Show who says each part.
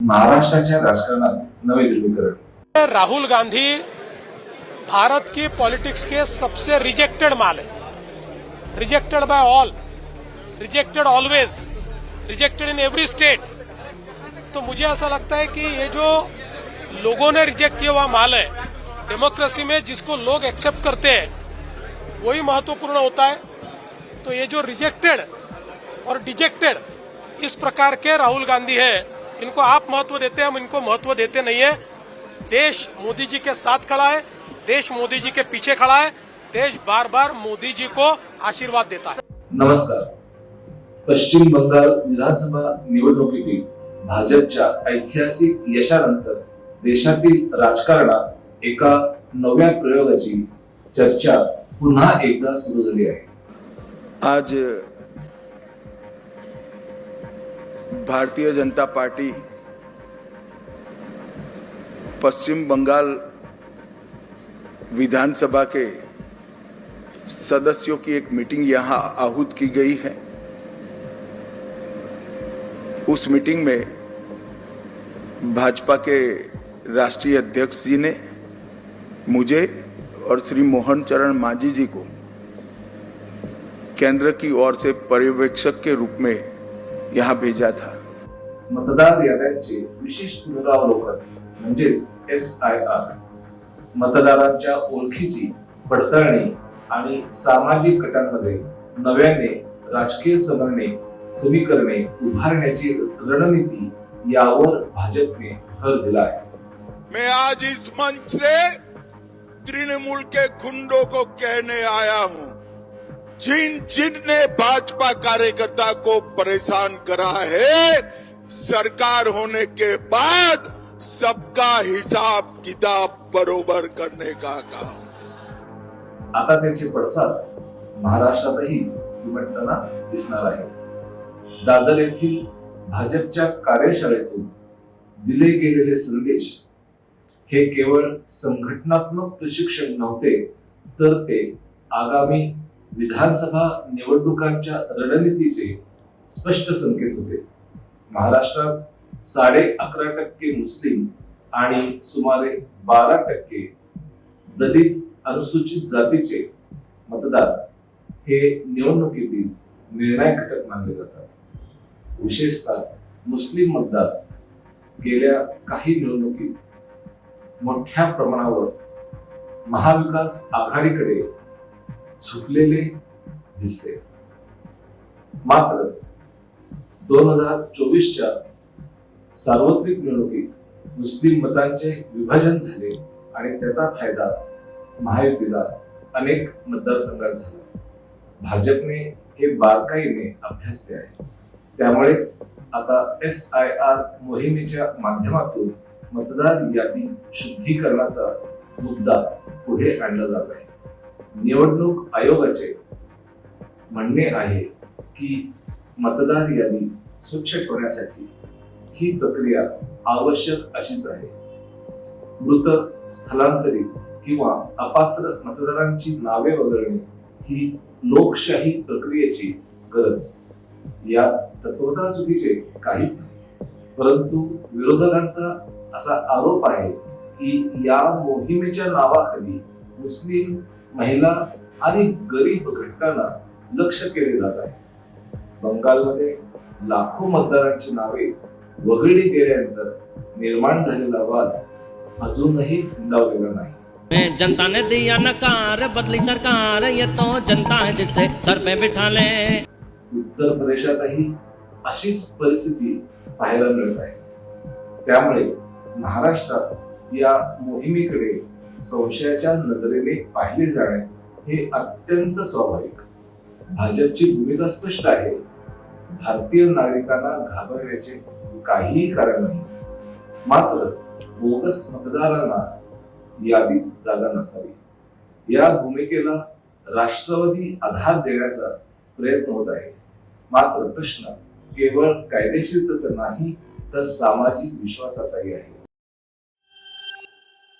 Speaker 1: महाराष्ट्राच्या राजकारणात नवे ध्रुवीकरण।
Speaker 2: राहुल गांधी भारत की पॉलिटिक्स के सबसे रिजेक्टेड माल है, rejected by all, rejected always, rejected in every state. तो मुझे ऐसा लगता है कि ये जो लोगों ने रिजेक्ट किया हुआ माल है, डेमोक्रेसी में जिसको लोग एक्सेप्ट करते हैं वही महत्वपूर्ण होता है। तो ये जो रिजेक्टेड और डिजेक्टेड इस प्रकार के राहुल गांधी है, इनको आप महत्व देते हैं, हम इनको महत्व देते नहीं है। देश मोदी जी के साथ खड़ा है, देश मोदी जी के पीछे खड़ा है, देश बार बार मोदी जी को आशीर्वाद देता है।
Speaker 1: नमस्कार। पश्चिम बंगाल विधानसभा निवडणुकीतील भाजपच्या ऐतिहासिक यशानंतर देशातील राजकारणात एका नव्या प्रयोगाची चर्चा पुन्हा एकदा सुरू झाली आहे।
Speaker 3: आज भारतीय जनता पार्टी पश्चिम बंगाल विधानसभा के सदस्यों की एक मीटिंग यहां आहूत की गई है। उस मीटिंग में भाजपा के राष्ट्रीय अध्यक्ष जी ने मुझे और श्री मोहन चरण मांझी जी को केंद्र की ओर से पर्यवेक्षक के रूप में यहां भेजा था।
Speaker 1: मतदार याद्यांचे विशेष पुनरावलोकन म्हणजेच SIR, मतदारांच्या ओळखीची पडताळणी आणि सामाजिक गटांमध्ये नव्याने राजकीय समीकरणे उभारण्याची रणनीती यावर भाजपने भर दिला आहे।
Speaker 4: मैं आज इस मंच से तृणमूल के गुंडों को कहने आया हूं, जिनने भाजपा कार्यकर्ता को परेशान करा है, सरकार होने के बाद सबका हिसाब किताब बरोबर करने का काम।
Speaker 1: आता त्याचे पडसाद महाराष्ट्रातही उमटताना दिसणार आहेत। दादर येथील भाजपच्या कार्यशाळेतून दिले गेलेले संदेश हे केवळ संघटनात्मक प्रशिक्षण नव्हते, तर ते आगामी विधानसभा निवडणुकांच्या रणनीतीचे स्पष्ट संकेत होते। महाराष्ट्रात 11.5% मुस्लिम आणि सुमारे 12% दलित अनुसूचित जातीचे मतदार हे निवडणुकीतील निर्णायक घटक मानले जातात। विशेषतः मुस्लिम मतदार गेल्या काही निवडणुकीत मोठ्या प्रमाणावर महाविकास आघाडीकडे झुकलेले दिसते। मात्र 2024च्या सार्वत्रिक निवडणुकीत मुस्लिम मतांचे विभाजन झाले आणि त्याचा फायदा महायुतीला अनेक मतदारसंघात झाला। भाजपने हे बारकाईने अभ्यासले आहे। त्यामुळेच आता SIR मोहिमेच्या माध्यमातून मतदार यादी शुद्धीकरणाचा मुद्दा पुढे आणला जात आहे। निवडणूक आयोगाचे म्हणणे आहे की मतदार यादी स्वच्छ ठेवण्यासाठी ही प्रक्रिया आवश्यक अशीच आहे। मृत, स्थलांतरित किंवा अपात्र मतदारांची नावे वगळणे ही लोकशाही प्रक्रियेची गरज। यात तत्वतः चुकीचे काहीच नाही, परंतु विरोधकांचा असा आरोप आहे की या मोहिमेच्या नावाखाली मुस्लिम, महिला आणि गरीब घटकांना लक्ष्य केले जात आहे। बंगालमध्ये लाखो मतदारांची नावे वगळली गेल्यानंतर निर्माण झालेला वाद अजूनही थंडावलेला नाही।
Speaker 5: जनता ने दिया नकार, बदली सरकार, ये तो जनता जिसे सर पे बिठा ले।
Speaker 1: उत्तर प्रदेशातही अशीच परिस्थिती पाहायला मिळत आहे। त्यामुळे महाराष्ट्रात या मोहिमेकडे संशयाच्या नजरेने पाहिले जाणे हे अत्यंत स्वाभाविक। भाजपची भूमिका स्पष्ट आहे। भारतीय नागरिकांना घाबरण्याचे काहीही कारण नाही, मात्र बोगस मतदारांना यादीत जागा नसावी या भूमिकेला राष्ट्रवादी आधार देण्याचा प्रयत्न होत आहे। मात्र प्रश्न केवळ कायदेशीरतेचा नाही, तर सामाजिक विश्वासाचाही आहे।